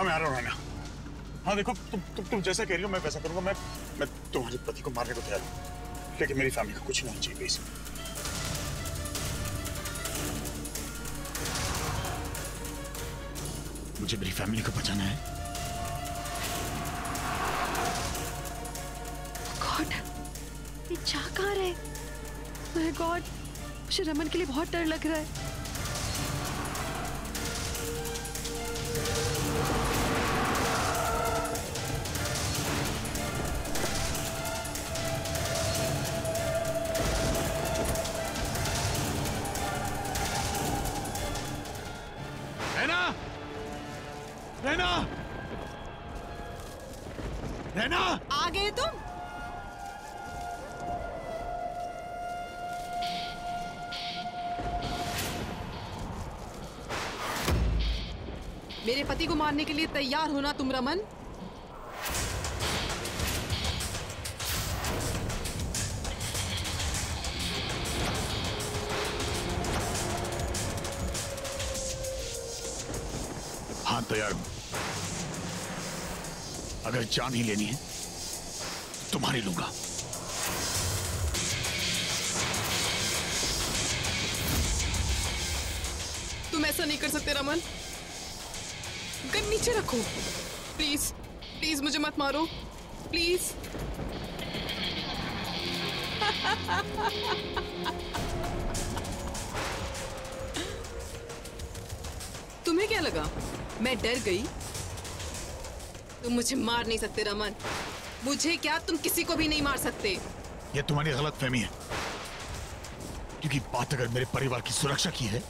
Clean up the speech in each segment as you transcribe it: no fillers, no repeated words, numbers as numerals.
हाँ मैं आ रहा हूँ राना। हाँ देखो तुम जैसा कह रही हो मैं वैसा करूंगा। मैं तुम्हारे पति को मारने को तैयार हूँ, लेकिन मेरी फैमिली का कुछ नहीं होना चाहिए प्लीज। मुझे मेरी फैमिली को बचाना है। गॉड, ये जा कहाँ रहे? माय गॉड, मुझे रमन के लिए बहुत डर लग रहा है। रहना, रहना, आ गए तुम? मेरे पति को मारने के लिए तैयार हो ना तुम रमन? हाँ तैयार हूं। अगर जान ही लेनी है तुम्हारी लूंगा। तुम ऐसा नहीं कर सकते रमन। गन नीचे रखो प्लीज, प्लीज मुझे मत मारो प्लीज। तुम्हें क्या लगा मैं डर गई? तुम मुझे मार नहीं सकते रमन। मुझे क्या, तुम किसी को भी नहीं मार सकते। यह तुम्हारी गलतफहमी है, क्योंकि बात अगर मेरे परिवार की सुरक्षा की है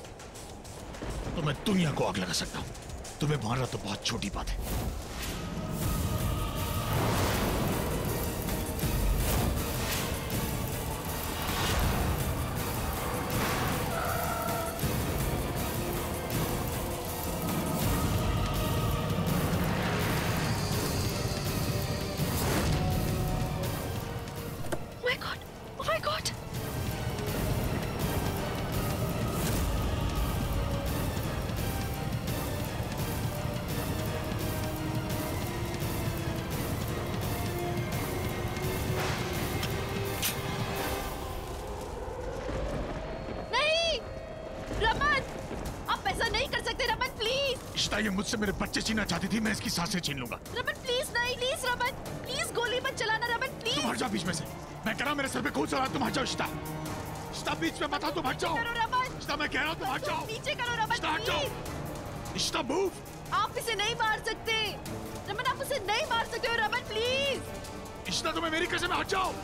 तो मैं दुनिया को आग लगा सकता हूं। तुम्हें मारना तो बहुत छोटी बात है। ये मुझसे मेरे बच्चे छीनना चाहती थी, मैं इसकी सांसें छीन लूंगा। रमन प्लीज नहीं, प्लीज रमन, प्लीज गोली मत चलाना रमन प्लीज। तुम हट जाओ बीच में से। मैं कह रहा हूं मेरे सर पे खून चला, तुम हट जाओ। इश्ता, इश्ता बीच में मत आओ, तुम हट जाओ। इश्ता मैं कह रहा हूं तुम हट जाओ। नीचे करो रमन, इश्ता हट जाओ। इश्ता मूव। आप इसे नहीं मार सकते रमन, आप उसे नहीं मार सकते हो रमन प्लीज। इश्ता तुम्हें मेरी कसम, हट जाओ।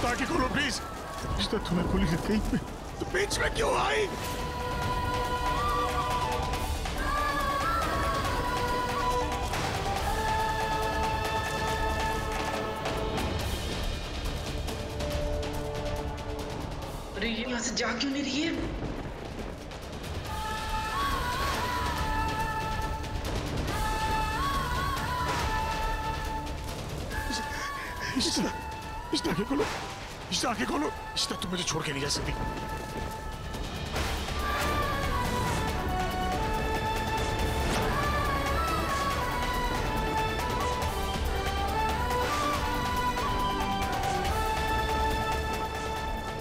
आगे खोलो प्लीज। इश्ता तुम्हें गोली लग गई, तो बीच में क्यों आई? अरे ये यहाँ से जा क्यों नहीं रही है? इश्ता आंखें खोलो, इश्ता आंखें खोलो। इश्ता तुम मुझे छोड़ के नहीं जा सकती।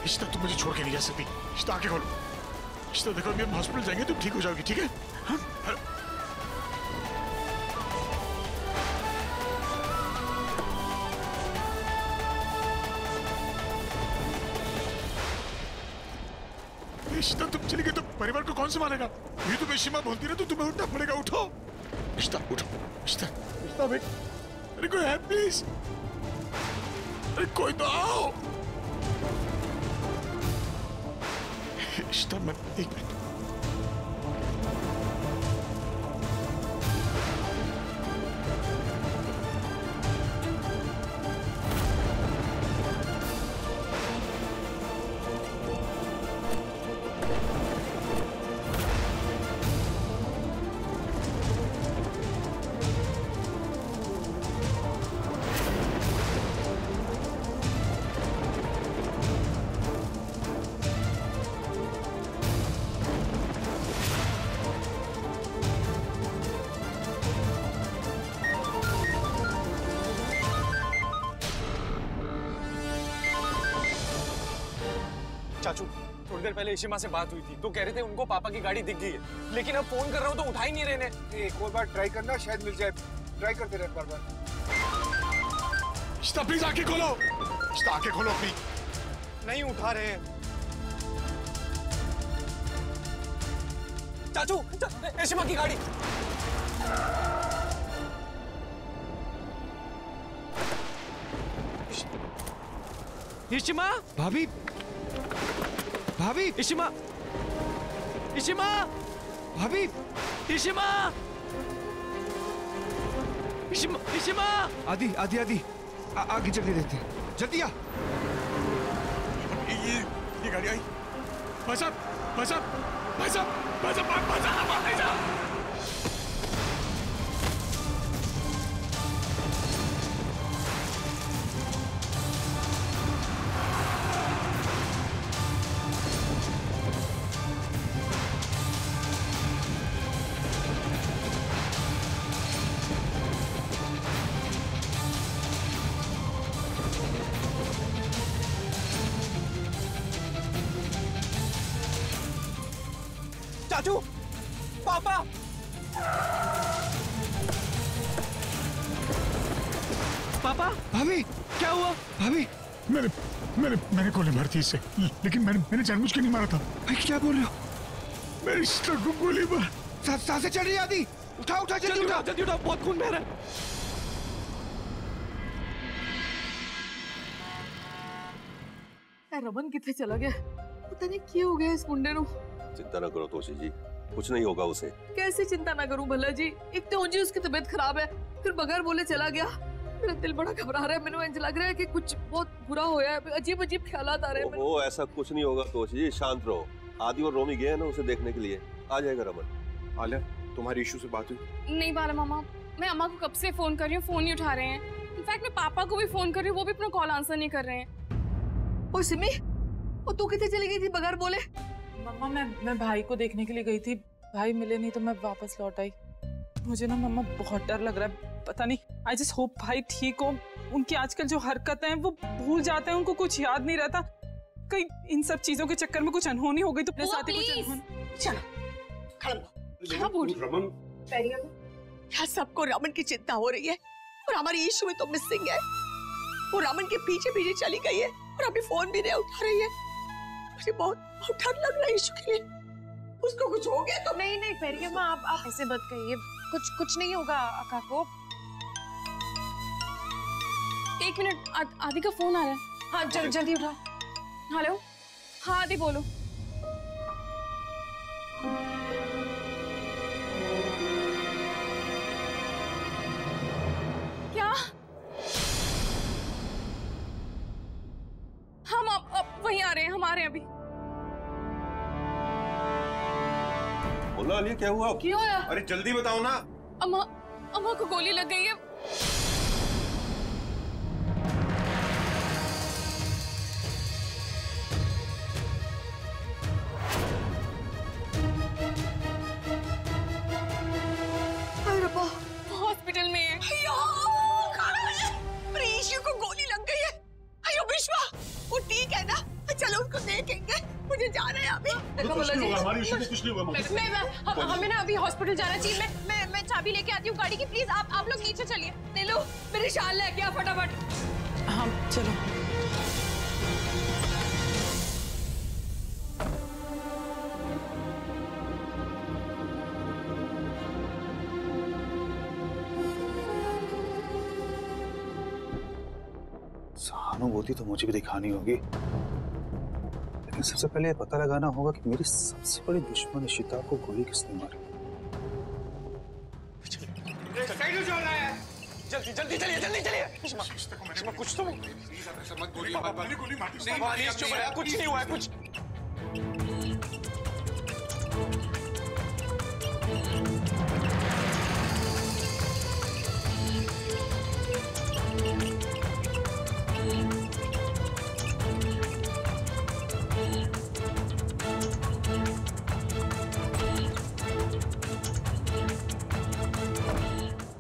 इश्ता तुम मुझे छोड़ के नहीं जा सकती। इश्ता आंखें खोलो। इश्ता देखो अभी हम हॉस्पिटल जाएंगे, तुम ठीक हो जाओगी, ठीक है? हाँ? इश्ता तुम चली गई तो परिवार को कौन संभालेगा? ये तो बेशिमा बोलती ना, तो तुम्हें उठना पड़ेगा। उठो इश्ता, उठो इश्ता। इश्ता भाई, अरे कोई है प्लीज, अरे कोई तो आओ। इश्ता मैं एक मिनट। चाचू, थोड़ी देर पहले इशिमा से बात हुई थी तो कह रहे थे उनको पापा की गाड़ी दिख गई है, लेकिन अब फोन कर रहा हूँ तो उठा ही नहीं रहे ने। एक और बार ट्राई करना, शायद मिल जाए। ट्राई करते रहे बार बार। इश्ता प्लीज आंखें खोलो। इश्ता आंखें खोलो अपनी। नहीं उठा रहे हैं। चाचू, इशिमा की गाड़ी। इशिमा, भाभी, भाभी, इशिमा, इशिमा, भाभी, इशिमा, इशिमा, इशिमा। आदि, आदि, आदि, आगे जल्दी देते हैं, जल्दी आ। ये गाड़ी आई। भाई साहब, भाई साहब, भाई साहब, भाई साहब, भाई साहब, भाई साहब। चाचू, पापा। पापा, भाभी, क्या हुआ? भाभी, मैंने गोली मार थी इससे, लेकिन मैंने जानबूझ के नहीं मारा था। भाई क्या बोल रहे हो? मेरी सिस्टर को गोली मार। सांसें चढ़ रही है आदि। उठा, उठा, जल्दी उठा, जल्दी उठा, बहुत खून बह रहा है। रमन कितने चला गया? पता नहीं क्या हो गया इस मुंडे नु। चिंता न करो तोशी जी, कुछ नहीं होगा उसे। कैसे चिंता ना करूं भला जी? एक तो जी उसकी तबीयत खराब है, फिर बगैर बोले चला गया। मेरा दिल बड़ा घबरा रहा है, मैंने इंज लग रहा है कि कुछ बहुत बुरा होया है। अजीब अजीब ख्यालात आ रहे हैं। वो ऐसा कुछ नहीं होगा तोशी जी, शांत रहो। आदि और रोमी गए हैं ना उसे देखने के लिए, आ जाएगा रमन। आलिया, तुम्हारी इशू से बात हुई? नहीं बाला मामा, मैं अम्मा को कब से फोन कर रही हूँ, फोन नहीं उठा रहे हैं। इनफैक्ट मैं पापा को भी फोन कर रही हूँ, वो भी अपना कॉल आंसर नहीं कर रहे हैं। ओ सिमी, ओ तू कितने चली गई थी बगैर बोले? मम्मा मैं भाई को देखने के लिए गई थी, भाई मिले नहीं तो मैं वापस लौट आई। मुझे ना मम्मा बहुत डर लग रहा है, पता नहीं, आई जस्ट होप भाई ठीक हो। उनकी आजकल जो हरकतें हैं वो भूल जाते हैं, उनको कुछ याद नहीं रहता। कहीं इन सब चीजों के चक्कर में कुछ अनहोनी हो गई तो मेरे साथ ही कुछ अनहोनी। चलो क्या बोल रमन, क्या सबको रमन की चिंता हो रही है और हमारी इशू में तो मिसिंग है। वो रमन के पीछे पीछे चली गई है और अभी फोन भी नहीं उठा रही है। मुझे बहुत डर लग रहा है इशू के लिए। उसको कुछ हो गया तो? नहीं फेरिया माँ, आप ऐसे मत कहिए, कुछ नहीं होगा अक्का को। एक मिनट, आदि का फोन आ रहा है। हाँ जल्दी उठा। हेलो, हाँ आदि बोलो। क्या? हम अब वहीं आ रहे हैं, हम आ रहे हैं अभी। बोला आलिया, क्या हुआ? क्यों आया? अरे जल्दी बताओ ना। अम्मा को गोली लग गई है। कुछ नहीं हुआ। हमें ना अभी हॉस्पिटल जाना चाहिए। मैं चाबी लेके आती हूँ गाड़ी की। प्लीज आप लोग नीचे चलिए। नीलू मेरी शाल लेके आ फटाफट। हाँ चलो। सहानुभूति तो मुझे भी दिखानी होगी, लेकिन सबसे पहले ये पता लगाना होगा कि मेरी सबसे बड़ी दुश्मन इशिता को गोली किसने मारी। जल्दी जल्दी चलिए, जल्दी चलिए। इशिमा कुछ तो कुछ नहीं हुआ है, कुछ।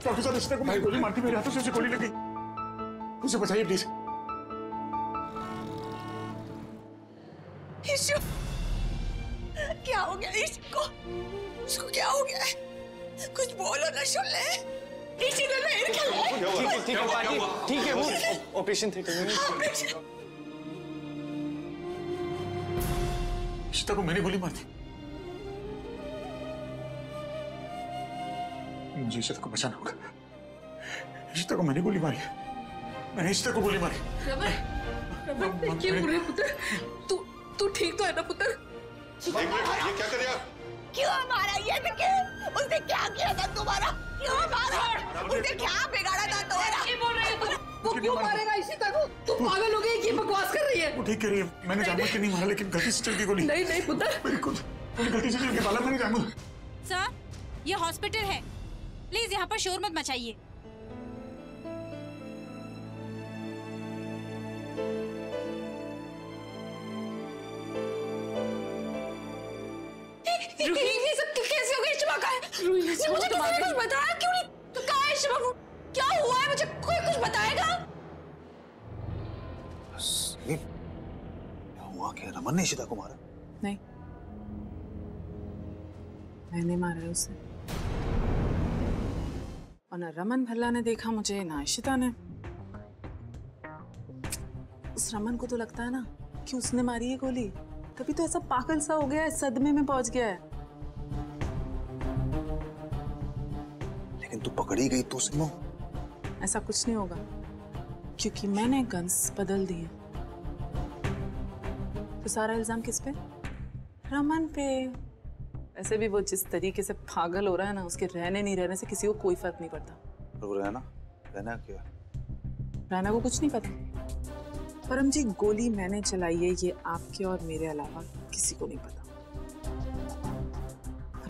डॉक्टर साहब, इशिता को भाई गोली मारती, मेरे हाथों से उसे गोली लगी। उसे बचाइए प्लीज। ईशु, क्या हो गया ईशु को? उसको क्या हो गया है? कुछ बोलो ना, सुन ले। ईशु ने नहीं खेला। ठीक है बाकी, ठीक है। वो ऑपरेशन थिएटर में। इशिता को मैंने गोली मार दी। मुझे इशिता को बचाना होगा। इशिता को मैंने गोली मारी है। मैंने इशिता को गोली मारी। रमन क्या बोल रहे पुत्र? तू ठीक तो है ना पुत्र? एक मिनट, ये क्या कर रहे आप? क्यों मारा ये देखे? उसने क्या किया था तुम्हारा? क्यों मारा? उसने क्या बिगाड़ा था तुम्हारा? क्या बोल रही है तू? वो क्यों मारेगा इशिता को? तू पागल हो गई? ये बकवास कर रही है। वो ठीक कह रही है। मैंने जानबूझ के नहीं मारा, लेकिन गलती से चल गई गोली। नहीं पुत्र, बिल्कुल गलती से चल गई। बाला मैंने जानबूझ। सर, ये हॉस्पिटल है, प्लीज यहाँ पर शोर मत मचाइए। ये सब कैसे हो गई? इशिमा कहाँ है? मुझे किसी ने कुछ बताया क्यों नहीं? तो कहाँ है इशिमा? क्या हुआ है? मुझे कोई कुछ बताएगा? क्या हुआ? क्या रमन ने इशिता को मारा? नहीं, मैंने मारा है उसे। और ना रमन भल्ला ने देखा मुझे, ना इशिता ने। उस रमन को तो लगता है ना कि उसने मारी है गोली, तभी तो ऐसा पागल सा हो गया है, सदमे में पहुंच गया है। लेकिन तू पकड़ी गई तो सिमो। ऐसा कुछ नहीं होगा, क्योंकि मैंने गन्स बदल दिए। तो सारा इल्जाम किस पे? रमन पे। ऐसे भी वो जिस तरीके से पागल हो रहा है ना, उसके रहने नहीं रहने से किसी को कोई फर्क नहीं पड़ता। वो रहना क्या? रहना को कुछ नहीं पता। परम जी, गोली मैंने चलाई है, ये आपके और मेरे अलावा किसी को नहीं पता।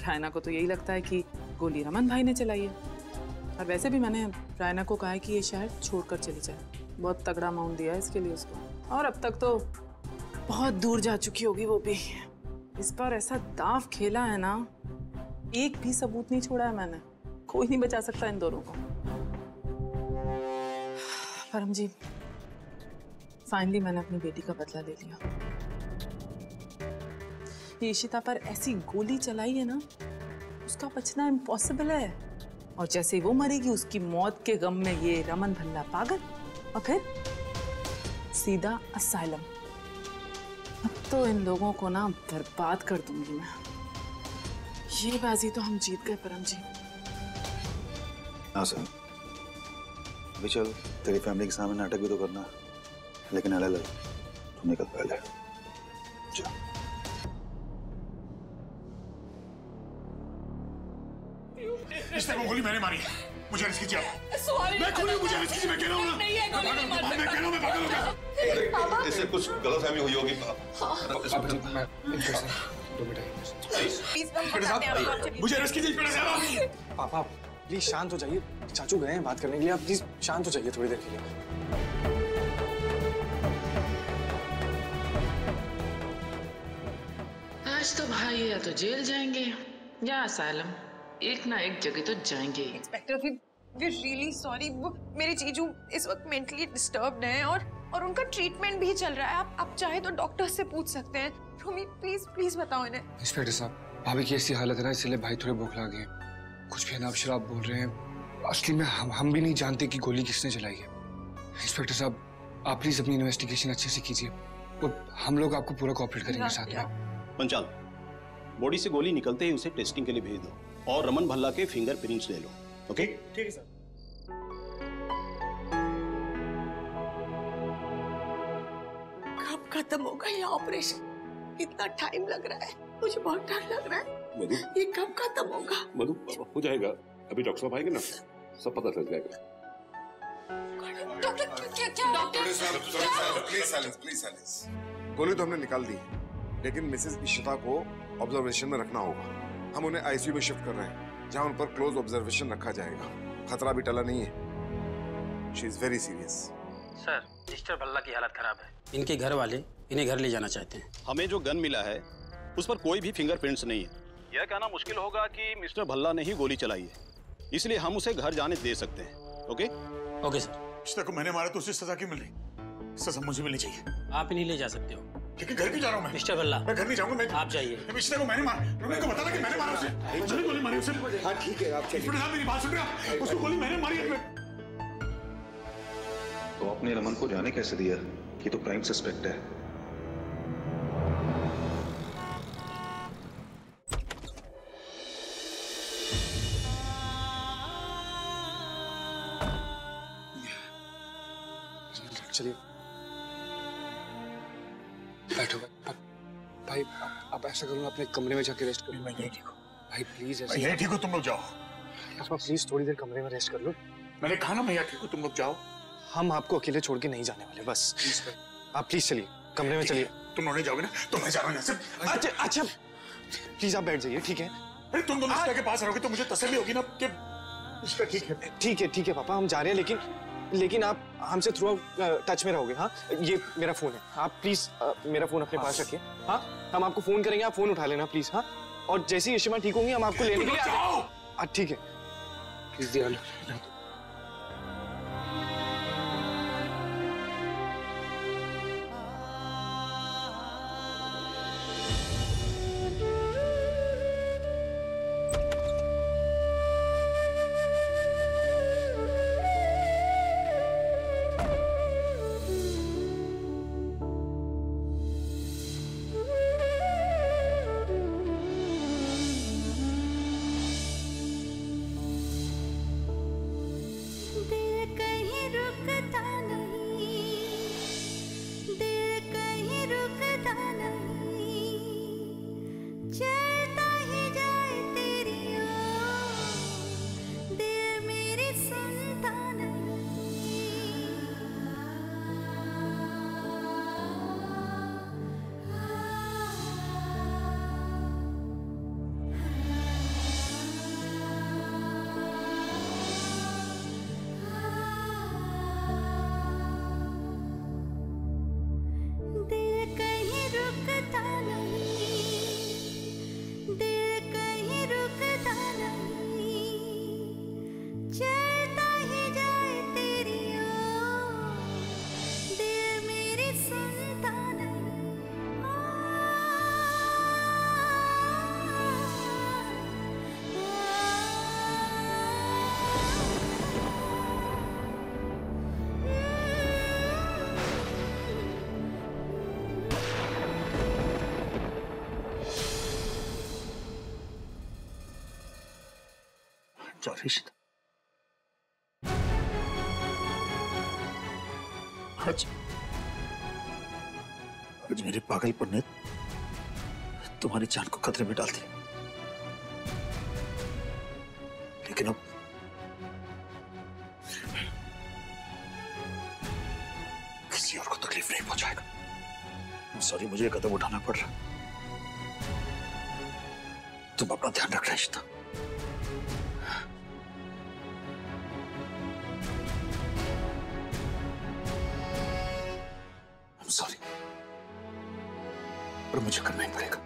रायना को तो यही लगता है कि गोली रमन भाई ने चलाई है। और वैसे भी मैंने रायना को कहा है कि ये शहर छोड़कर चली जाए। बहुत तगड़ा अमाउंट दिया है इसके लिए उसको, और अब तक तो बहुत दूर जा चुकी होगी वो भी। इस बार ऐसा दांव खेला है ना, एक भी सबूत नहीं छोड़ा है मैंने। कोई नहीं बचा सकता इन दोनों को। परम जी, फाइनली मैंने अपनी बेटी का बदला ले लिया। ये इशिता पर ऐसी गोली चलाई है ना, उसका बचना इम्पॉसिबल है। और जैसे वो मरेगी, उसकी मौत के गम में ये रमन भल्ला पागल, और फिर सीधा असाइलम। अब तो इन लोगों को ना बर्बाद कर दूंगी मैं। ये बाजी तो हम जीत गए परम जी। हाँ सर, अभी चल, तेरी फैमिली के सामने नाटक भी तो करना, लेकिन अलग अलग। तू निकल पहले, जा। इशिता को गोली मैंने मारी है। मुझे रिस्क कीजिए आप। सॉरी, मैं खुद मुझे रिस्क कीजिए। मैं कह रहा हूँ ना, नहीं है गोली नहीं मार सकता। मैं कह रहा हूँ, मैं पागल हो गया। इससे कुछ गलतफहमी हुई होगी। मुझे रिस्क कीजिए। पापा प्लीज शांत हो जाइए। चाचू गए हैं बात करने के लिए, आप प्लीज शांत हो जाइए थोड़ी देर के लिए। आज तो भाई या तो जेल जाएंगे या असाइलम, एक ना एक जगह तो जाएंगे। Inspector, we really sorry. मेरे जीजू इस वक्त मेंटली डिस्टर्ब्ड हैं, और उनका ट्रीटमेंट भी चल रहा है। आप चाहे तो डॉक्टर से पूछ सकते हैं। रोमी प्लीज बताओ इन्हें। इंस्पेक्टर साहब, भाभी की ऐसी हालत है ना, इसलिए भाई थोड़े भूख लगे हैं। कुछ भी अनाप शराब बोल रहे हैं। असली में हम भी नहीं जानते कि गोली किसने चलाई है। इंस्पेक्टर साहब, आप प्लीज अपनी इन्वेस्टिगेशन अच्छे से कीजिए और हम लोग आपको पूरा कोऑपरेट करेंगे साथ में। पंचाल, बॉडी से गोली निकलते ही उसे टेस्टिंग के लिए भेज दो और रमन भल्ला के फिंगरप्रिंट्स ले लो। ओके? ठीक है सर। कब खत्म होगा ये ऑपरेशन? इतना टाइम लग रहा है, मुझे बहुत डर लग रहा है। मधु, ये कब खत्म होगा? मधु हो जाएगा, अभी डॉक्टर साहब आएंगे ना, सब पता चल जाएगा। Please silence. गोली तो हमने निकाल दी, लेकिन मिसेस इशिता को ऑब्जर्वेशन में रखना होगा। हम उन्हें आईसीयू में शिफ्ट कर रहे हैं, जहां उन पर क्लोज ऑब्जर्वेशन रखा जाएगा। खतरा भी टला नहीं है। She is very serious. Sir, mister Bhalla की हालत खराब है। इनके घर वाले इन्हें घर ले जाना चाहते हैं। हमें जो गन मिला है उस पर कोई भी फिंगरप्रिंट्स नहीं है। यह कहना मुश्किल होगा कि मिस्टर भल्ला ने ही गोली चलाई है, इसलिए हम उसे घर जाने दे सकते हैं। ओके? Okay sir. इशिता को मैंने मारा तो उसे सजा क्यों मिल रही? सजा मुझे मिलनी चाहिए। आप ही नहीं ले जा सकते हो। लेकिन घर क्यों जा रहा हूँ मैं? मिस्टर भल्ला, मैं घर नहीं जाऊंगा। मैं आप जाइए। इशिता को मैंने मारा, रोमियो को बता था कि मैंने मारा उसे। मैंने गोली मारी उसे। हाँ ठीक है, आप चलिए। इंस्पेक्टर साहब मेरी बात सुन रहे हैं? उसको गोली मैंने मारी है। तो आपने रमन को जाने कैसे दिया? ये तो क्राइम सस्पेक्ट है। चलिए बैठो भाई। आप ऐसा करो, अपने कमरे में जाके रेस्ट करो। मैं यही ठीक हूँ भाई, प्लीज ऐसा। यही ठीक हो, तुम लोग जाओ। आप प्लीज थोड़ी देर कमरे में रेस्ट कर लो। मैंने कहा ना मैं यहाँ ठीक हूँ, तुम लोग जाओ। हम आपको अकेले छोड़ के नहीं जाने वाले, बस आप प्लीज चलिए, कमरे में चलिए। तुम लोग नहीं जाओगे ना तो मैं जा रहा हूँ यहाँ से। अच्छा प्लीज आप बैठ जाइए, ठीक है? अरे तुम दोनों इशिता के पास रहोगे तो मुझे तसल्ली होगी ना कि इशिता ठीक है। ठीक है पापा, हम जा रहे हैं, लेकिन आप हमसे थ्रू आउट टच में रहोगे। हाँ, ये मेरा फोन है, आप प्लीज मेरा फोन अपने पास रखिए। हाँ, हम आपको फोन करेंगे, आप फोन उठा लेना प्लीज। हाँ, और जैसे ही इशिमा ठीक होंगी हम आपको लेने के लिए आ। ठीक है, प्लीज ध्यान रखना। आज मेरे पागलपन ने तुम्हारी जान को खतरे में डाल दिया, लेकिन अब किसी और को तकलीफ नहीं पहुंचाएगा। सॉरी, मुझे कदम उठाना पड़ रहा। तुम अपना ध्यान रखना इशिता। सॉरी, पर मुझे करना ही पड़ेगा।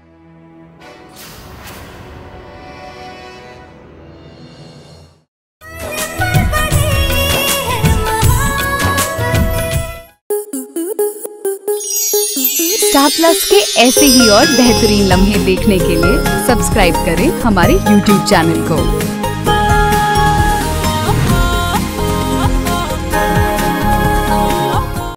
स्टार प्लस के ऐसे ही और बेहतरीन लम्हे देखने के लिए सब्सक्राइब करें हमारे YouTube चैनल को।